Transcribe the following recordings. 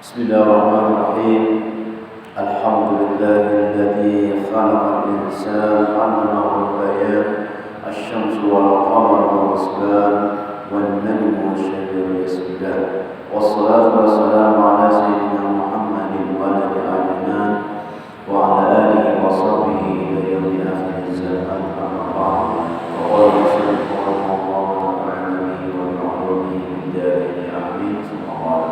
بسم الله الرحمن الرحيم. الحمد لله الذي خلق الإنسان علمه البيان الشمس والقمر والحسبان والنجم والشجر يسجدان والصلاة والسلام على سيدنا محمد ولد عدنان وعلى آله وصحبه إلى يوم آخر الزمان أما بعد وقال المسلم رحمه الله ونفعنا به ونعلمه من داره آمين. ثم قال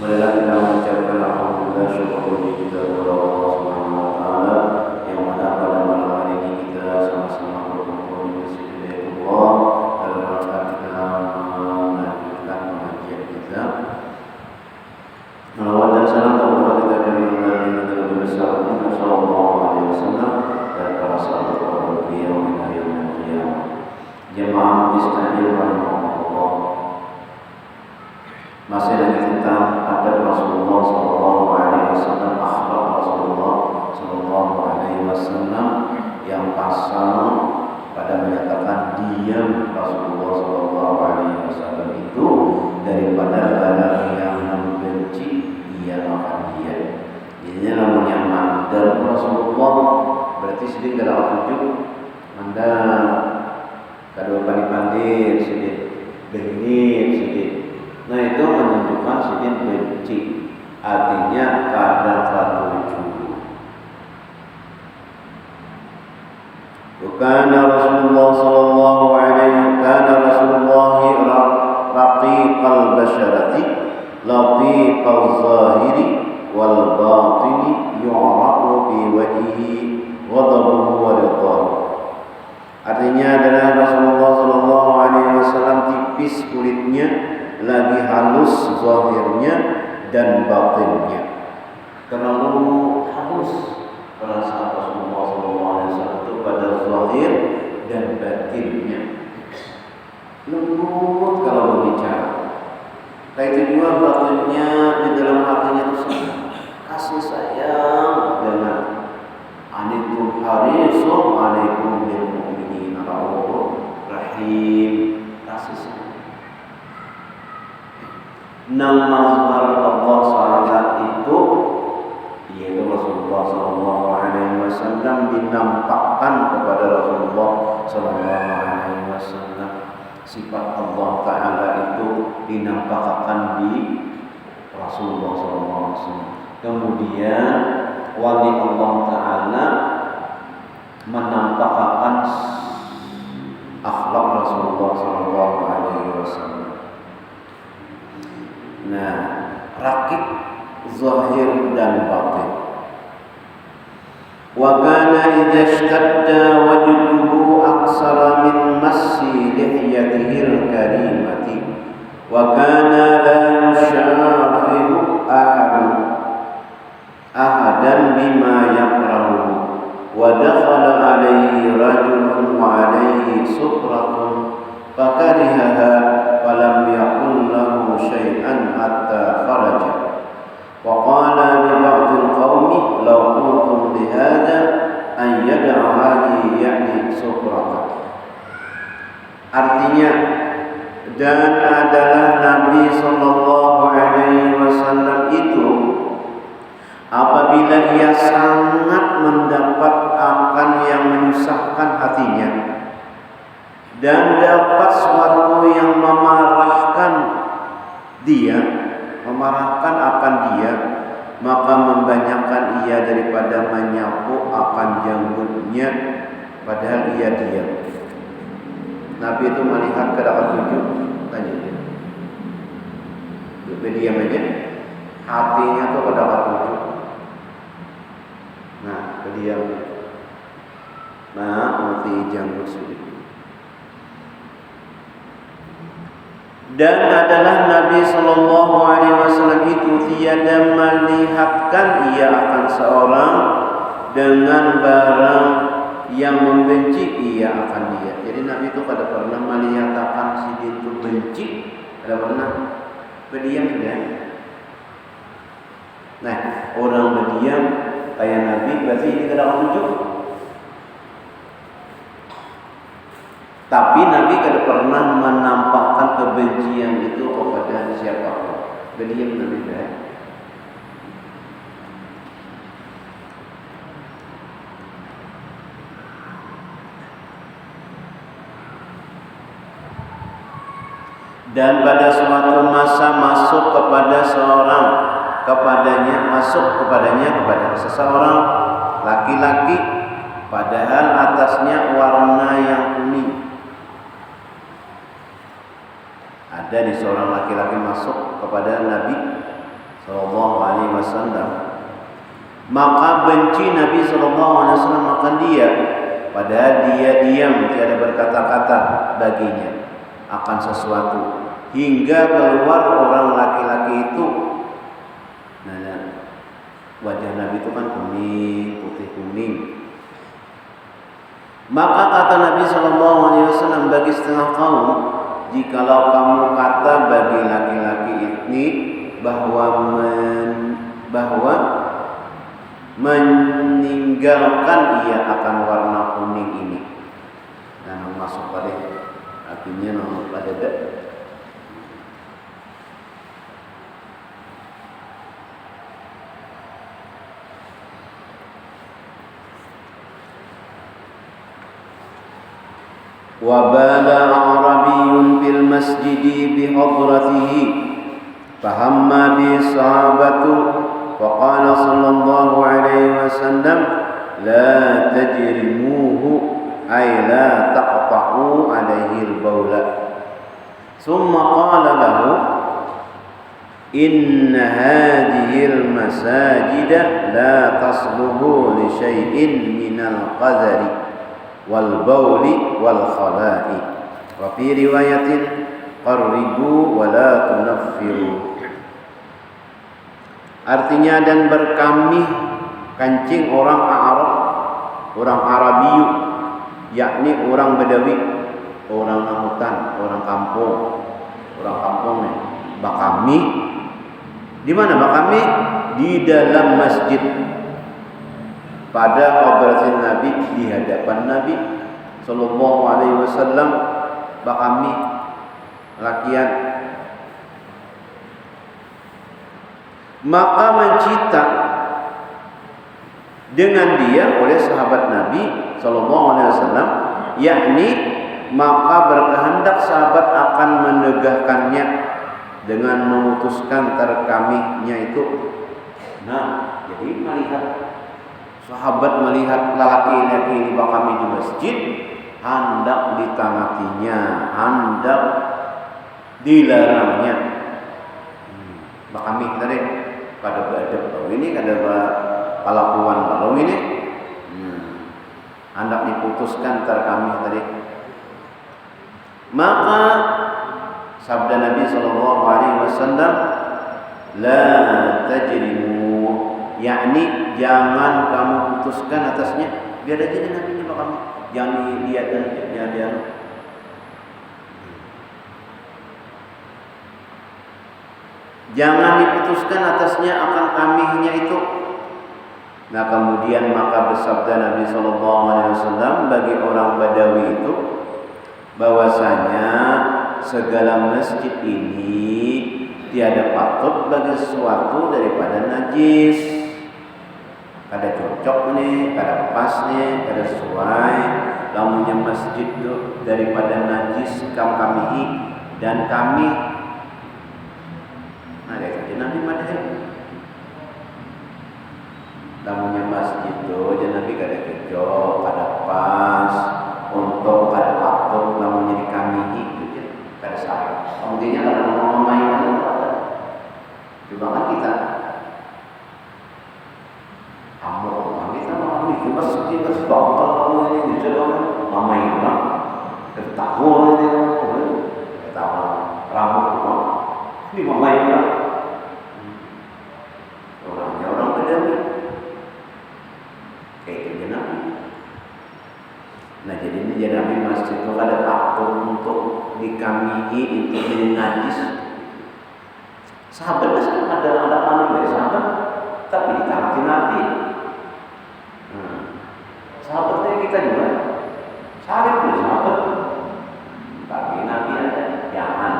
marilah kita mengucapkan alhamdulillah syukur kita kepada Allah Subhanahu wa taala yang mana pada malam hari ini kita sama-sama berkumpul di masjid Allah dalam rangka kita melanjutkan pengajian kita. Salawat dan salam kepada kita dari Nabi besar Muhammad sallallahu alaihi wasallam dan para sahabat beliau hingga yaumil qiyamah. Jemaah Islamiyah rahimahullah. Masih lagi tentang adab Rasulullah sallallahu alaihi wasallam, akhlak Rasulullah sallallahu alaihi wasallam yang pasal pada menyatakan diam Rasulullah sallallahu alaihi wasallam itu daripada barang yang membenci ia akan diam. Ini namun yang mandar Rasulullah berarti sedih dalam tujuh mandar kadang pandir sedih benir sedih. Nah itu menunjukkan sidin benci, artinya kadang tertuju. Karena Rasulullah sallallahu alaihi kana Rasulullah raqiqal basyarati latifal zahiri wal batini yu'rafu bi wajhihi ghadabuhu wa ridhahu. Artinya adalah Rasulullah sallallahu alaihi wasallam tipis kulitnya, lagi halus zahirnya dan batinnya. Terlalu halus perasaan Rasulullah SAW itu pada zahir dan batinnya. Lembut kalau berbicara. Tapi itu juga batinnya di dalam hatinya itu sangat kasih sayang dengan anitul harisun alaikum bil mu'minin raufur rahim, kasih sayang. Mazhar Allah Ta'ala itu yaitu Rasulullah Sallallahu Alaihi Wasallam dinampakkan kepada Rasulullah Sallallahu Alaihi Wasallam. Sifat Allah Ta'ala itu dinampakkan di Rasulullah Sallallahu Alaihi Wasallam. Kemudian wali Allah Ta'ala menampakkan akhlak Rasulullah Sallallahu Alaihi Wasallam. Nah, rakib zahir dan batin. Wa kana idza ishtadda wajduhu aksara min massi lihyatihi al-karimati wa kana la yushafihu ahadan bima yakrahu wa dakhala alayhi rajulun wa alayhi sutratun fakarihaha falam yakun lahu syai'an hatta kharaja wa qala li ba'dil qaumi law qultum li hadha an yad'a hadi ya'ni sufrata. Artinya, dan adalah Nabi sallallahu alaihi wasallam itu apabila ia sangat mendapat akan yang menyusahkan hatinya dan dapat sesuatu yang memarahkan akan dia, maka membanyakan ia daripada menyapu akan janggutnya, padahal ia diam. Nabi itu melihat ke dapat tujuh, tanya dia, diam aja, hatinya tuh ke dapat tujuh. Nah, diam. Nah, mati janggut sulit. Dan adalah Nabi sallallahu alaihi wasallam itu tiada melihatkan ia akan seorang dengan barang yang membenci ia akan dia. Jadi Nabi itu pada pernah melihatkan si dia itu benci, ada pernah berdiam tidak? Nah, orang berdiam kayak Nabi berarti ini tidak wujud. Tapi Nabi tidak pernah menampakkan kebencian itu kepada siapapun. Berdiam Nabi. Dan pada suatu masa masuk kepada kepada seseorang laki-laki, padahal atasnya warna yang kuning. Ada di seorang laki-laki masuk kepada Nabi Sallallahu Alaihi Wasallam, maka benci Nabi Sallallahu Alaihi Wasallam akan dia, padahal dia diam, tiada berkata-kata baginya akan sesuatu, hingga keluar orang laki-laki itu. Nah, wajah Nabi itu kan kuning, putih kuning. Maka kata Nabi Sallallahu Alaihi Wasallam bagi setengah kaum, jikalau kamu kata bagi laki-laki ini bahwa meninggalkan ia akan warna kuning ini. Nah, masuk pada artinya pada وبال أعرابي في المسجد بحضرته فهم به الصحابة فقال صلى الله عليه وسلم لا تجرموه أي لا تقطعوا عليه البول ثم قال له إن هذه المساجد لا تصلح لشيء من القذر والبول والخلاء وفي رواية قربوا ولا تنفروا. Artinya, dan berkamih kancing orang Arab, orang Arabiyu, yakni orang Badawi, orang hutan, orang kampung nih. Bakami, di mana bakami? Di dalam masjid. Pada hadratin Nabi, di hadapan Nabi Sallallahu Alaihi Wasallam, bakami lakian. Maka mencita dengan dia oleh sahabat Nabi Sallallahu Alaihi Wasallam, yakni maka berkehendak sahabat akan menegahkannya dengan memutuskan terkamihnya itu. Nah, jadi sahabat melihat laki-laki ini bakami di masjid, hendak ditangatinya, hendak dilarangnya. Bakami tadi pada beradab kalau ini ada kelakuan kalau ini, hendak diputuskan terkamih tadi. Maka sabda Nabi Sallallahu Alaihi Wasallam, la tajrimu, yakni jangan kamu putuskan atasnya. Biar aja Nabi coba kamu, jangan dilihat dan dia. Jangan diputuskan atasnya akan kamihnya itu. Nah, kemudian maka bersabda Nabi Sallallahu Alaihi Wasallam bagi orang Badawi itu, bahwasanya segala masjid ini tiada patut bagi sesuatu daripada najis. Kada cocok nih, kada pas nih, kada sesuai. Lamunnya masjid itu daripada najis kamihi dan kami. Nah, kayak Nabi madhab. Lamunnya masjid itu Nabi kada cocok, kada pas untuk kada patut lamunnya dikamihi gitu. Kada sah. Kemudian kada mau main coba kan kita masjid terbakar kamu ini dijalan mama ini ketahuan ini ketahuan rambut ini mama ini orangnya orang Badawi kayak gitu Nabi. Nah, jadi ini jadi Nabi masjid itu ada takut untuk dikamihi itu jadi najis. Sahabat ada anu ya sahabat, tapi ditaati Nabi. Sahabatnya kita juga sahabat pun sahabat, tapi Nabi ada jangan.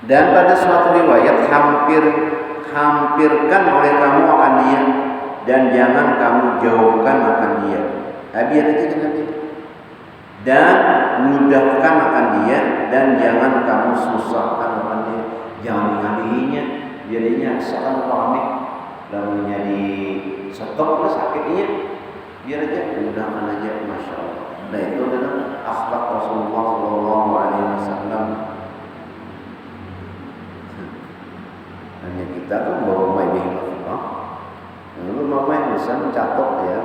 Dan pada suatu riwayat hampirkan oleh kamu akan dia, dan jangan kamu jauhkan akan dia. biar aja kan Nabi. Dan mudahkan akan dia, dan jangan kamu susahkan akan dia. Jangan ngalihinya, biar dia nyaksakan panik. Lalunya di stop lah sakitnya, biar aja mudahkan aja, masya Allah. Nah itu adalah akhlak Rasulullah Shallallahu Alaihi Wasallam. Hanya kita tuh bawa main di rumah, lalu main bisa mencatok ya.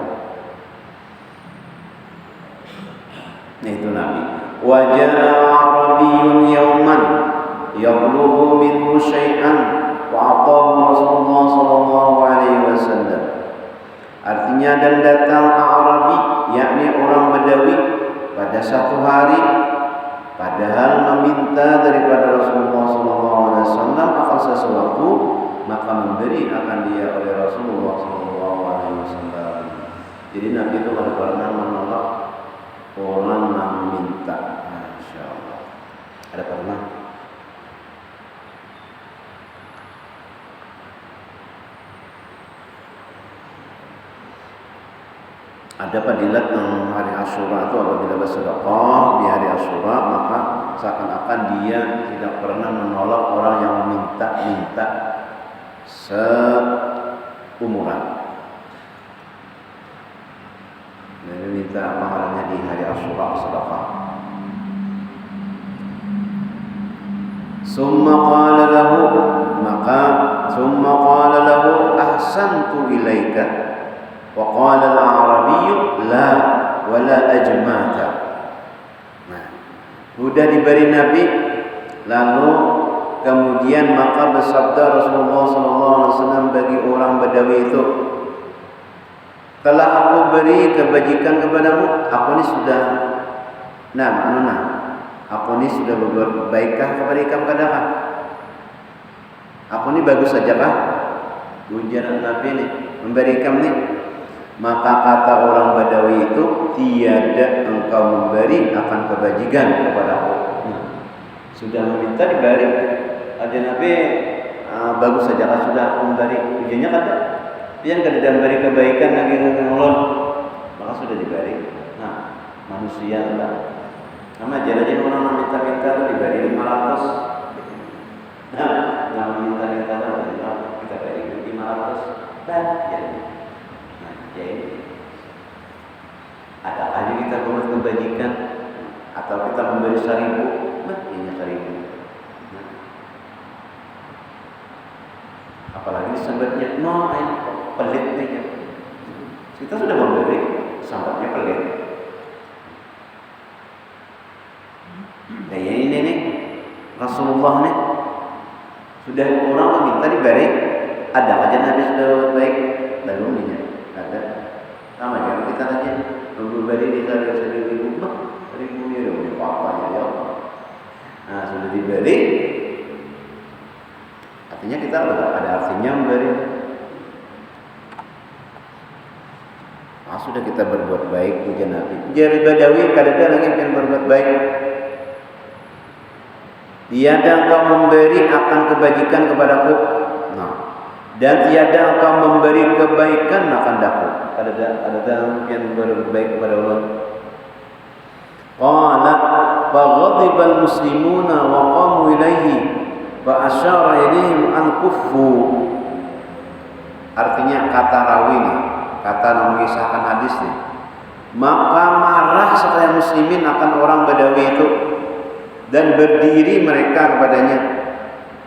Nah itu Nabi. Wajah Arabiyyun yawman yaqlubu minhu syai'an wa aqahu Rasulullah sallallahu alaihi wasallam. Artinya, dan datang Arabi, yakni orang Badawi, pada satu hari, padahal meminta daripada Rasulullah sallallahu alaihi wasallam akan sesuatu, maka memberi akan dia oleh Rasulullah sallallahu alaihi wasallam. Jadi Nabi itu tidak pernah menolak orang yang minta. Masya Allah. Ada pernah? Ada fadilat hari Asyura itu apabila bersedekah di hari Asyura, maka seakan-akan dia tidak pernah menolak orang yang minta seumuran. Jadi minta pahalanya di hari Asyura sedekah. Summa qala lahu ahsantu ilaika wa qala al-arabiyyu la wala ajmata. Nah, sudah diberi Nabi, lalu kemudian maka bersabda Rasulullah sallallahu alaihi wasallam bagi orang Badawi itu, telah aku beri kebajikan kepadamu, aku ini sudah aku ini sudah berbuat baikkah kepada ikam kadang. Aku ini bagus saja kah? Ujian Nabi ini memberi ikam ini. Maka kata orang Badawi itu, tiada engkau memberi akan kebajikan kepadaku. Sudah meminta diberi. Ada Nabi bagus saja kah sudah memberi. Ujiannya kata yang kada memberi kebaikan lagi ngulon, maka sudah diberi. Nah, manusia lah. Sama jalan orang minta-minta itu diberi 500. Nah, minta-minta kita beri 500. Dan jadi, nah jadi ada aja kita buat kebajikan atau kita memberi 1000, ini 1000. Nah, apalagi sambatnya pelit nih. Kita sudah memberi, sambatnya pelit. Nah ini nih Rasulullah nih sudah orang meminta diberi, ada aja Nabi sudah baik, lalu ini ada sama aja kita aja memberi di sana 1000 ya apa ya. Nah sudah diberi, artinya kita ada artinya memberi. Sudah kita berbuat baik puja Nabi. Jadi Badawi kadang lagi pengen berbuat baik. Tiada engkau memberi akan kebajikan kepadaku. Nah, dan tiada engkau memberi kebaikan akan daku. Kadang yang berbuat baik kepada Allah. Qala faghadiba al-muslimuna wa qamu ilaihi fa asyara ilaihim an kuffu. Artinya kata rawi nih, kata mengisahkan hadis nih, maka marah sekalian muslimin akan orang Badawi itu dan berdiri mereka kepadanya.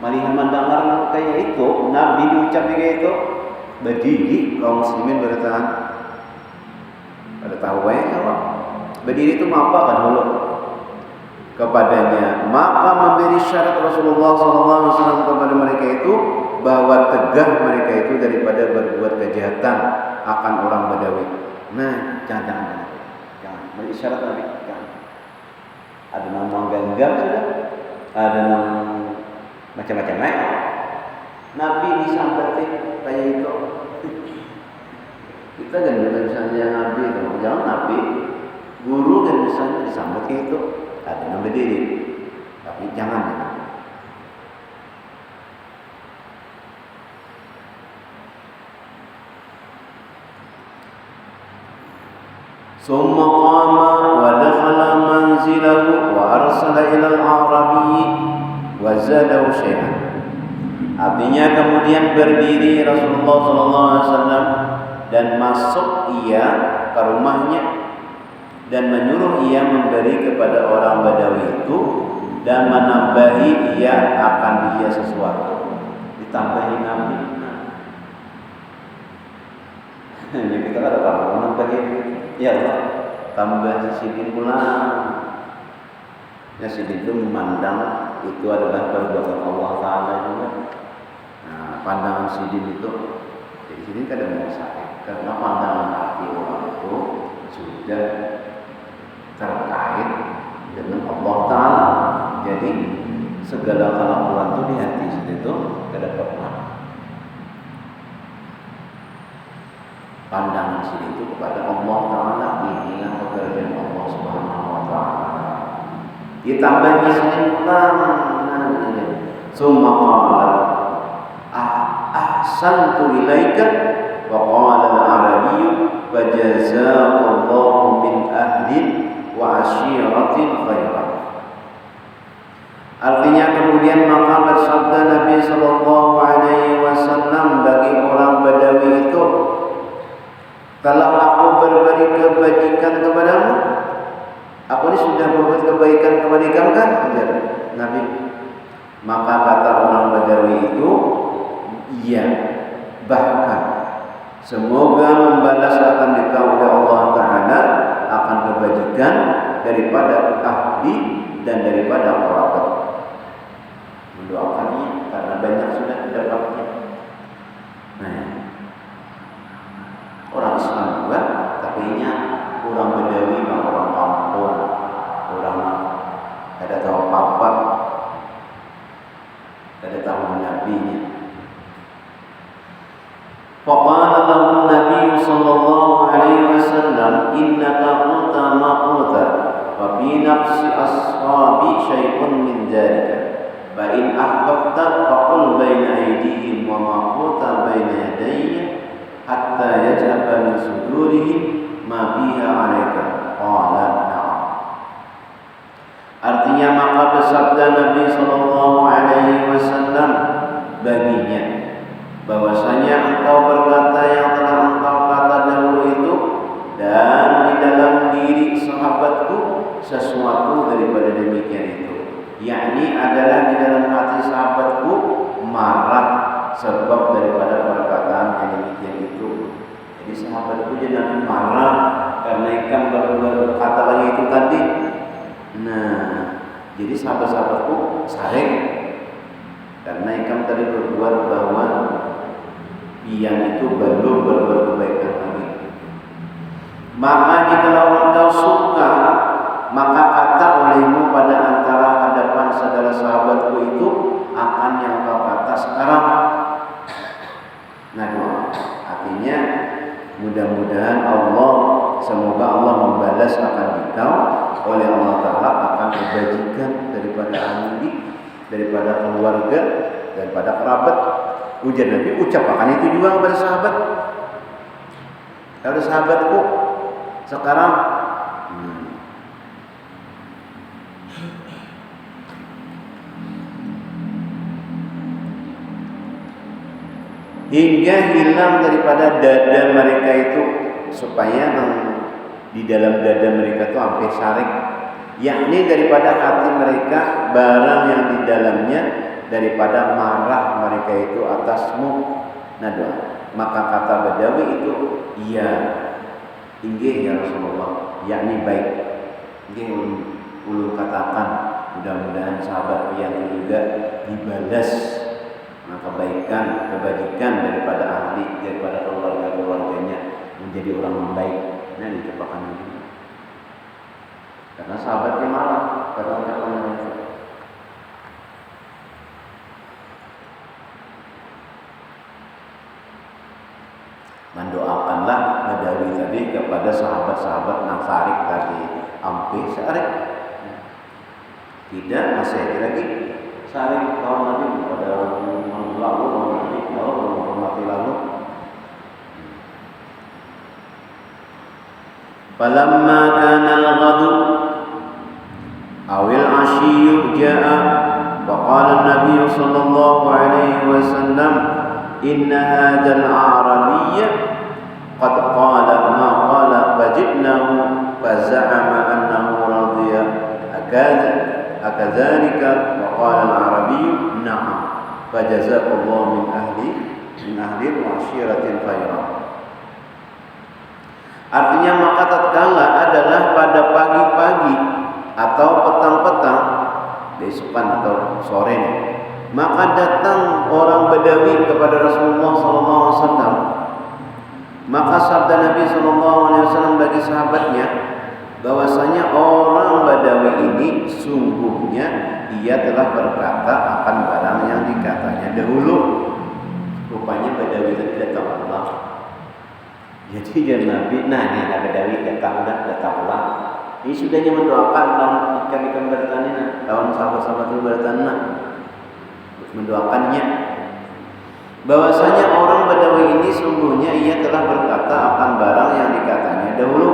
Melihat mendengar kayak itu, Nabi diucap kayak itu, berdiri kaum muslimin bertahan. Ada tahu ya Allah. Berdiri itu apa kan dulu kepadanya, maka memberi syarat Rasulullah SAW kepada mereka itu bahwa tegah mereka itu daripada berbuat kejahatan akan orang Badawi. Nah, jangan beri syarat Nabi, jangan. Ada nama genggam sudah, ada nama macam-macam lain. Nabi disampetin kayak itu. Kita kan misalnya Nabi, kalau jangan Nabi, guru dan misalnya disambut kayak itu, ada nama diri, tapi jangan. ثم قام ودخل منزله وأرسل إلى الأعرابي وزاده شيئا. Artinya kemudian berdiri Rasulullah SAW dan masuk ia ke rumahnya dan menyuruh ia memberi kepada orang Badawi itu dan menambahi ia akan dia sesuatu. Ditambahi Nabi. Ini kita ada apa? Menambahi. Ya Allah, tambah sidin pula. Ya sidin itu memandang itu adalah perbuatan Allah Ta'ala juga. Nah, pandangan sidin itu, jadi sidin kadang mau sakit karena pandangan hati orang itu sudah terkait dengan Allah Ta'ala. Jadi segala kelakuan itu di hati sidin itu tidak pernah. Pandangan sini itu kepada Allah Ta'ala, inilah pekerjaan Allah Subhanahu Wa Ta'ala. Ditambah di sini summa qala ahsantu ilaika wa qala al-arabiyyu fajazaakallahu min ahlin wa ashiratin khairan. Artinya kemudian maka bersabda Nabi sallallahu alaihi wasallam bagi orang Badawi itu, kalau aku berberi kebajikan kepadamu, aku ini sudah berbuat kebaikan kepada kamu kan? Nabi. Maka kata orang Badawi itu, iya, bahkan semoga membalas akan dikau oleh Allah Ta'ala akan kebajikan daripada ahli dan daripada kerabat. Mendoakannya karena banyak sudah didapatnya. Nah, orang Islam juga, tapi ini orang Badawi, orang kampung, orang tidak tahu apa-apa, tidak tahu nabinya. Faqala lahu Nabi sallallahu alaihi wasallam, innaka qulta ma qulta wa fi nafsi ashabi syai'un min dzalika. Fa in ahbabta faqul baina aydihim wa ma qulta baina yadayya hatta yaj'aba min sudurihim ma biha 'alaika. Qala na'am. Artinya maka bersabda Nabi sallallahu alaihi wasallam baginya, bahwasanya engkau berkata yang telah engkau kata dahulu itu, dan di dalam diri sahabatku sesuatu daripada demikian itu, yakni adalah di dalam hati sahabatku marah sebab daripada perkataan yang demikian itu. Jadi sahabatku jangan marah karena ikan berkata lagi itu tadi. Nah, jadi sahabat-sahabatku saring karena ikan tadi berbuat bahwa yang itu belum berbuat kebaikan lagi. Maka jikalau engkau suka, maka kata olehmu pada antara hadapan saudara sahabatku itu akan yang kau kata sekarang. Nah, artinya mudah-mudahan Allah, semoga Allah membalas akan engkau oleh Allah Ta'ala akan kebajikan daripada ahli, daripada keluarga, daripada kerabat. Ujar Nabi, ucapkan itu juga kepada sahabat. Kalau sahabatku sekarang hingga hilang daripada dada mereka itu, supaya di dalam dada mereka itu hampir sarik, yakni daripada hati mereka barang yang di dalamnya daripada marah mereka itu atasmu. Nah, maka kata Badawi itu, iya, inggih ya Rasulullah, yakni baik. Inggih ulun katakan, mudah-mudahan sahabat yang juga dibalas kebaikan, kebajikan daripada ahli, daripada keluarganya menjadi orang yang baik. Nah, dicobakan ini. Karena sahabatnya marah pada ucapan itu. Mendoakanlah Badawi tadi kepada sahabat-sahabat Nasarik tadi, hampir sarik. Tidak masih lagi sarik tahun lagi pada lalu menghormati lalu. Falamma kana al-ghadu awil ashiyyu ja'a wa qala an-nabiy sallallahu alaihi wasallam inna hadzal a'rabiyya qad qala ma qala fajibnahu faza'ama annahu radiya akadzalika wa qala al-arabiyyu na'am fajazaakallahu min ahli al-ashiratil khairan. Artinya maka tatkala adalah pada pagi-pagi atau petang-petang, besokan atau sore, maka datang orang Badawi kepada Rasulullah SAW. Maka sabda Nabi SAW bagi sahabatnya, bahwasanya orang Badawi ini sungguhnya ia telah berkata akan barang yang dikatanya dahulu. Rupanya Badawi itu tidak tahu Allah. Jadi dia Nabi, nah ini ada Badawi datang Allah. Ini sudahnya mendoakan ikan-ikan bertani, tahun sahabat-sahabat itu bertani, mendoakannya. Bahwasanya orang Badawi ini sungguhnya ia telah berkata akan barang yang dikatanya dahulu,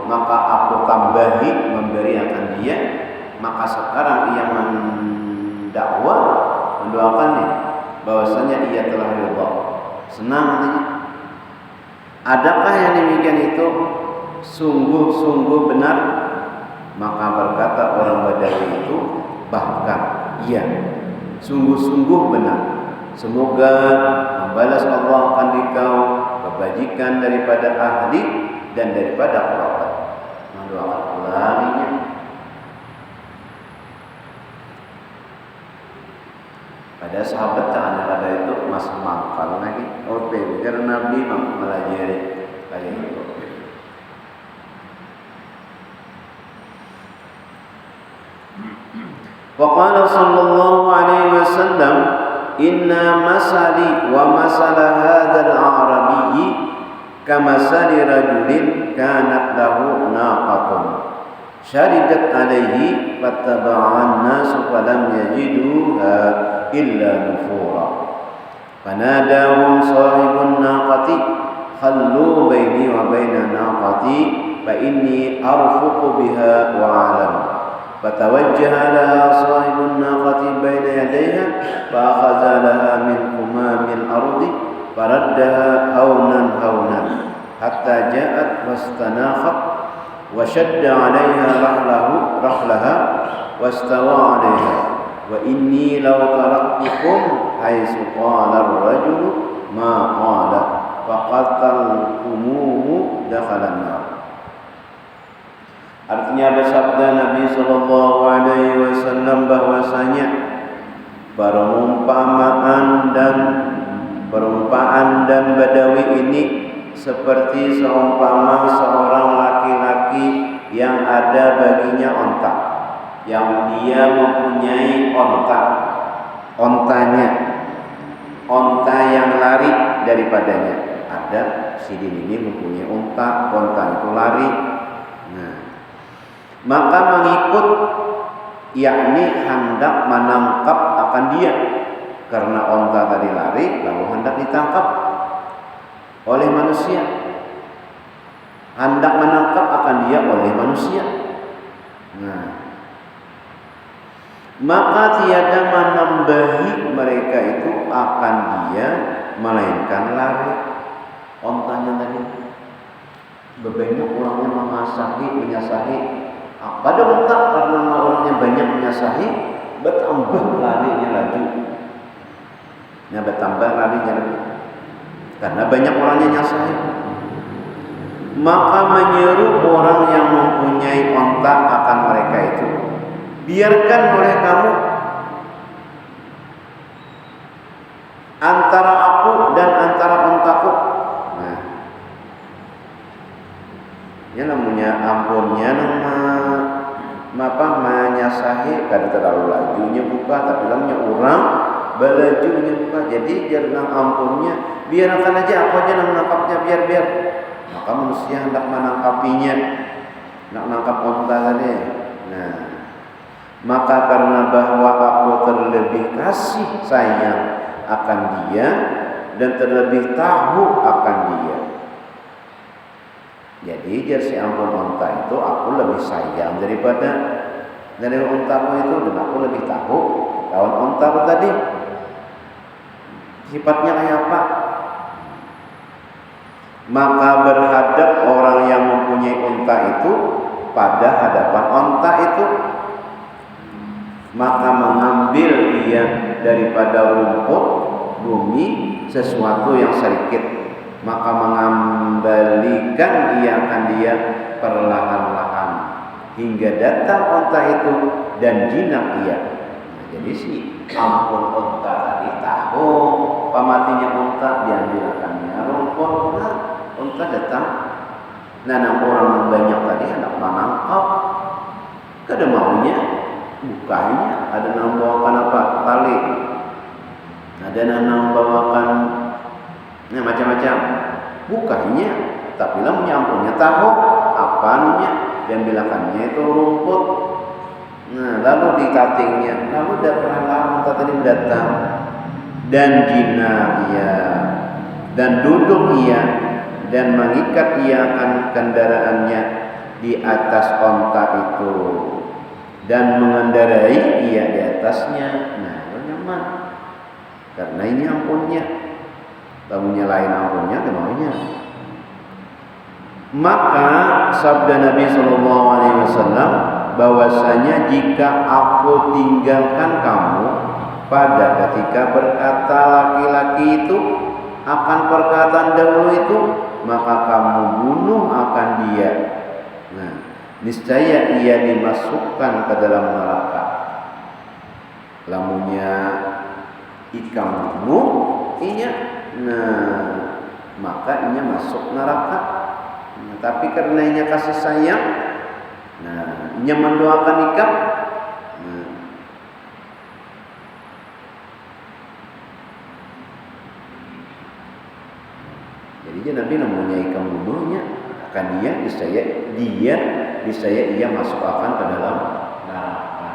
maka aku tambahi memberi akan dia, maka sekarang ia mendakwah mendoakannya bahwasanya ia telah ridha. Senang artinya. Adakah yang demikian itu sungguh-sungguh benar? Maka berkata orang Badawi itu, bahkan iya, sungguh-sungguh benar. Semoga membalas Allah akan dikau kebajikan daripada ahli dan daripada kerabat. Mendoakan ulaminya. Pada sahabat jangan pada itu masih mangkal lagi. Karena Nabi melajari kali itu. Wa qala sallallahu alaihi wasallam inna masali wa masala hadzal a'rabiyyi kamasali rajulin kanat lahu naqatun syaridat alaihi fattaba'an nasu falam yajiduha illa nufura fanadahum sahibun naqati khallu baini wa baina naqati fa inni arfuqu biha wa alam fatawajjaha laha sahibun naqati baina yadayha fa akhadha laha min umamil ardi faraddaha hawnan hatta ja'at wastanakhat wa shadda 'alayha rahlaha wastawa 'alayha wa inni law taraktukum haitsu qala ar-rajulu ma qala faqataltumuhu dakhala an-nar. Artinya bersabda Nabi sallallahu alaihi wasallam bahwasanya perumpamaan dan Badawi ini seperti seumpama seorang laki-laki yang ada baginya onta, yang dia mempunyai onta yang lari daripadanya. Ada sidin ini mempunyai onta itu lari. Nah, maka mengikut, yakni hendak menangkap akan dia, karena onta tadi lari lalu hendak ditangkap oleh manusia, hendak menangkap akan dia oleh manusia. Nah, maka tiada menambahi mereka itu akan dia, melainkan lari. Ontanya tadi bebanyak orangnya menyasahi. Pada onta karena orangnya banyak menyasahi, bertambah larinya laju. Nah, bertambah larinya lagi karena banyak orangnya nyasahi. Maka menyeru orang yang mempunyai onta akan mereka itu, biarkan oleh kamu antara aku dan antara ontaku. Nah, ya namanya ampunnya menyasahi kada terlalu lajunya buka, tapi namanya orang balajunya buka. Jadi jangan ampunnya, biarkan aja aku aja menangkapnya, biar. Maka manusia hendak menangkapinya, nak nangkap onta tadi. Nah, maka karena bahwa aku terlebih kasih sayang akan dia dan terlebih tahu akan dia, Jadi jersey ampun unta itu aku lebih sayang daripada dari untaku itu, dan aku lebih tahu lawan untaku tadi sifatnya kayak apa. Maka berhadap orang yang mempunyai unta itu pada hadapan unta itu, maka mengambil ia daripada rumput bumi sesuatu yang sedikit, maka mengembalikan ia akan dia perlahan-lahan hingga datang unta itu dan jinak ia. Nah, jadi si ampun unta tadi tahu pamatinya unta, diambilkannya rumput. Nah, unta datang. Nah, orang banyak tadi hendak menangkap. Kada maunya bukanya, ada yang membawakan apa? Tali. Ada yang membawakan macam-macam. Bukanya, tapi lah menyampunnya tahu apa anunya, dan bilakannya itu rumput. Nah, lalu dikatingnya, lalu perlahan unta tadi datang dan jinak ia, dan duduk ia, dan mengikat ia akan kendaraannya di atas unta itu, dan mengendarai ia di atasnya. Nah, nyaman karena ini ampunnya. Tamunya lain ampunnya, kemaunya. Maka sabda Nabi SAW bahwasanya jika aku tinggalkan kamu pada ketika berkata laki-laki itu akan perkataan dahulu itu, maka kamu bunuh akan dia. Nah, niscaya ia dimasukkan ke dalam neraka. Lamunya ikam bunuh inya, nah maka inya masuk neraka. Nah, tapi karena inya kasih sayang, nah inya mendoakan ikam. Nah, jadi Nabi namanya ikam bunuhnya akan dia disaya masuk akan ke dalam neraka.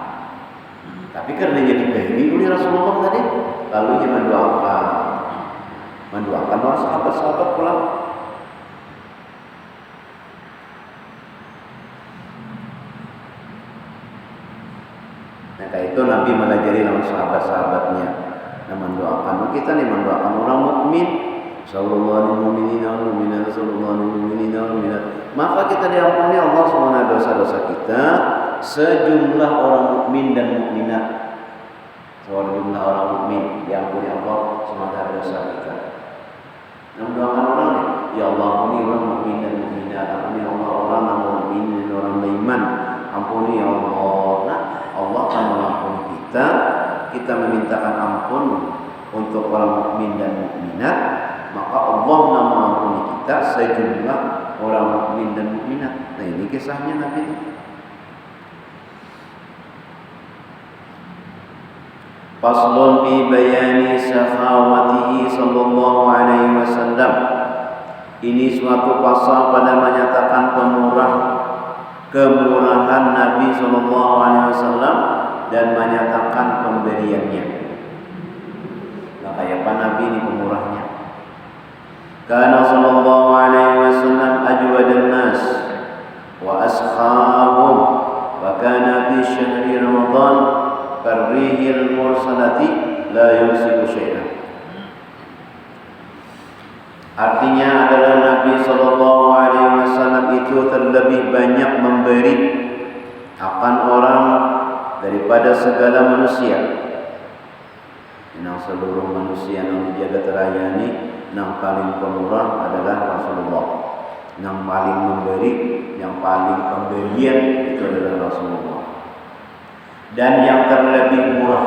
Tapi karena dia diberi oleh Rasulullah tadi, lalu dia mendoakan orang sahabat-sahabat pulang. Nah, kayak itu Nabi melajari lawan sahabat-sahabatnya, dan mendoakan kita nih, mendoakan orang mukmin. Sallallahu alaihi wasallam. Maka kita diampuni Allah SWT dosa-dosa kita, sejumlah orang mukmin dan mukminat. Sejumlah orang mukmin diampuni Allah SWT dosa kita. Nah, mendoakan orang nih, ya Allah ampuni orang mukmin dan mukminat, ampuni Allah orang mukmin dan orang beriman, ampuni ya Allah. Nah, Allah akan mengampuni kita. Kita memintakan ampun untuk orang mukmin dan mukminat, maka Allah mengampuni kita sejumlah orang mukmin dan mukminat. Nah, ini kisahnya Nabi itu. Faslun fi bayani sakhawatihi sallallahu alaihi wasallam. Ini suatu pasal pada menyatakan kemurahan Nabi sallallahu alaihi wasallam dan menyatakan pemberiannya. Nah, kayak apa Nabi ini pemurahnya? Kana sallallahu alaihi wasallam ajwadan nas wa ashabum, wa kana fi syahri Ramadan karrihil mursalati la yusiku syai'an. Artinya adalah Nabi sallallahu alaihi wasallam itu terlebih banyak memberi akan orang daripada segala manusia. Yang seluruh manusia yang dijaga teraya ini, yang paling pemurah adalah Rasulullah. Yang paling memberi, yang paling pemberian itu adalah Rasulullah. Dan yang terlebih murah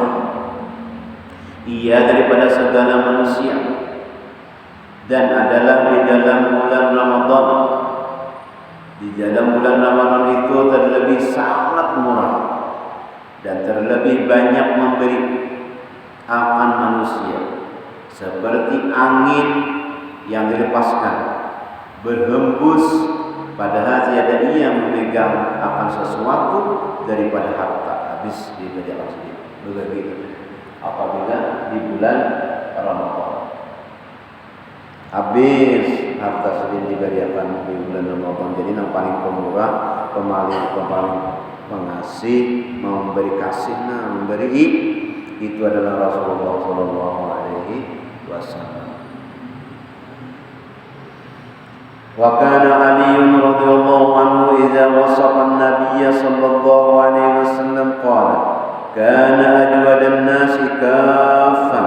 ia daripada segala manusia, dan adalah di dalam bulan Ramadan. Di dalam bulan Ramadan itu terlebih sangat murah dan terlebih banyak memberi akan manusia, seperti angin yang dilepaskan berhembus, padahal tiada ia memegang akan sesuatu daripada harta. Habis dibaca sendiri. Begitu apabila di bulan Ramadan, habis harta sedin diberiakan di bulan Ramadan. Jadi yang paling pemurah, pemaling pengasih, memberi kasih, memberi itu adalah Rasulullah Shallallahu Alaihi Wasallam. Wa kana Ali radhiyallahu anhu idza wasafa an-nabiy sallallahu alaihi wasallam qala kana ajwadan nasi kaffan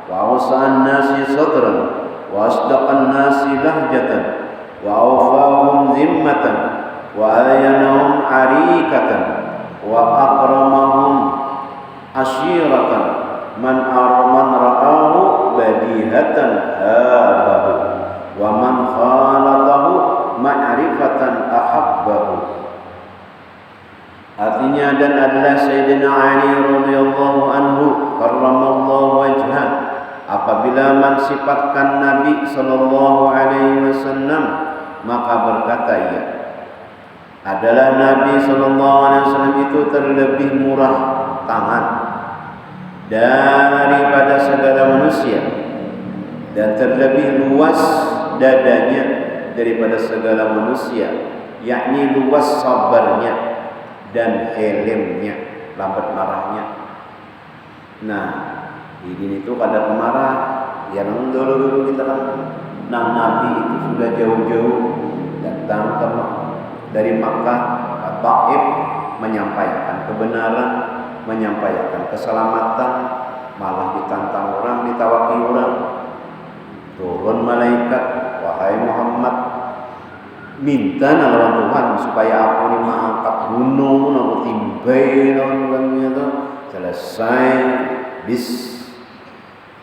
wa awsa'an nasi sadran wa asdaqan nasi lahjatan wa awfahum zimmatan wa alyanahum arikatan wa akramahum ashiratan man ra'ahu badihatan habahu wa man khalatahu ma'rifatan ahabbahu. Artinya, dan adalah Sayyidina Ali radhiyallahu anhu karramallahu wajhah, apabila mensifatkan Nabi sallallahu alaihi wasallam, maka berkata ia, adalah Nabi sallallahu alaihi wasallam itu terlebih murah tangan daripada segala manusia dan terlebih luas dadanya daripada segala manusia, yakni luas sabarnya dan helmnya, lambat marahnya. Nah, ini itu kada pemarah. Yang dulu kita kan, Nabi itu sudah jauh-jauh datang dari Makkah ke Taif menyampaikan kebenaran, menyampaikan keselamatan, malah ditantang orang, ditawaki orang. Turun malaikat, wahai Muhammad, minta lawan Tuhan supaya aku ni mengangkat gunung, aku timbai lawan itu selesai. Bis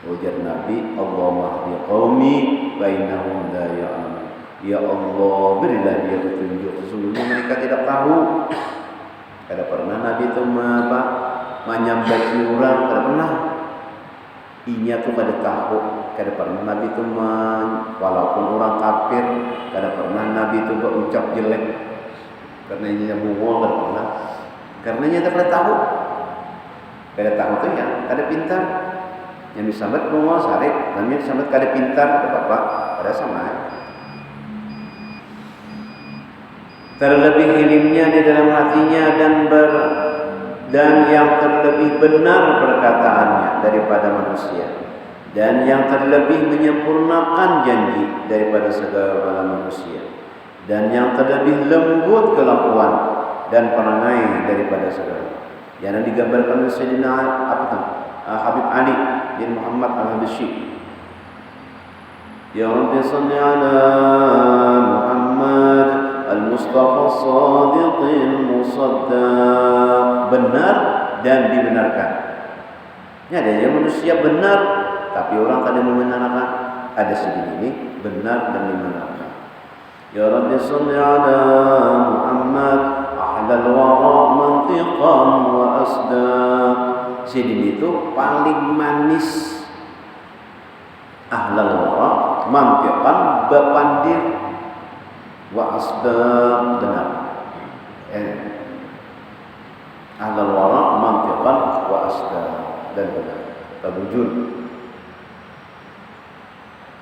ujar Nabi, Allahumma hdi qaumi bainahum la ya'lamun. Ya Allah, berilah dia petunjuk, sesungguhnya mereka tidak tahu. Kada pernah Nabi itu menyampaikan orang, kada pernah. Inya tuh kada tahu, kada pernah Nabi itu walaupun orang kafir, kada pernah Nabi itu berucap jelek. Karena inya bungol, kada pernah. Karena inya kada tahu. Kada tahu tuh ya, kada pintar. Yang disambat bungol sarik, dan yang disambat kada pintar, kada apa-apa, kada sama. Terlebih ilimnya di dalam hatinya dan yang terlebih benar perkataannya daripada manusia, dan yang terlebih menyempurnakan janji daripada segala manusia, dan yang terlebih lembut kelakuan dan perangai daripada segala. Yang digambarkan oleh Sayyidina Habib Ali bin Muhammad al-Habsyi. Ya Rabbi salli ala Muhammad al-Mustafa as-Sadiqil Musaddaq. Benar dan dibenarkan. Ini ada yang manusia benar, tapi orang kadang membenarkan. Ada sedih ini benar dan dibenarkan. Ya Rabbi salli ala Muhammad ahlal wara mantiqan wa asdaq. Sedih itu paling manis. Ahlal wara mantiqan bepandir wa asdaq benar. Ahlal wara mantiqan wa asdaq dan benar. Tabujul.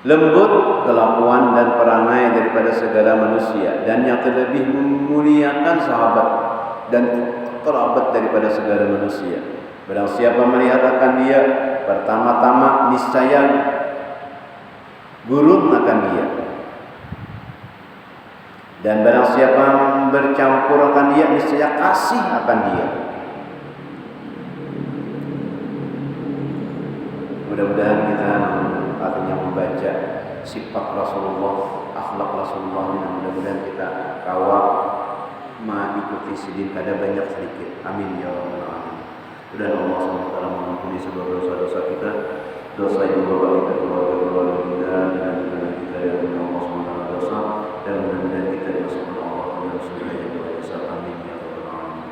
Lembut kelakuan dan perangai daripada segala manusia, dan yang terlebih memuliakan sahabat dan kerabat daripada segala manusia. Barang siapa melihat akan dia, pertama-tama niscaya gurun akan dia. Dan barang siapa bercampur akan dia, niscaya kasih akan dia. Mudah-mudahan kita artinya membaca sifat Rasulullah, akhlak Rasulullah ini, mudah-mudahan kita kawal mengikuti sidin kada banyak sedikit. Amin ya rabbal alamin. Dan Allah SWT mengampuni seluruh dosa-dosa kita, dosa ibu bapa kita, keluarga kita, dan kita yang Allah SWT dosa, dan mudah-mudahan kita dimasukkan Allah dengan surga yang luar biasa. Amin ya rabbal alamin.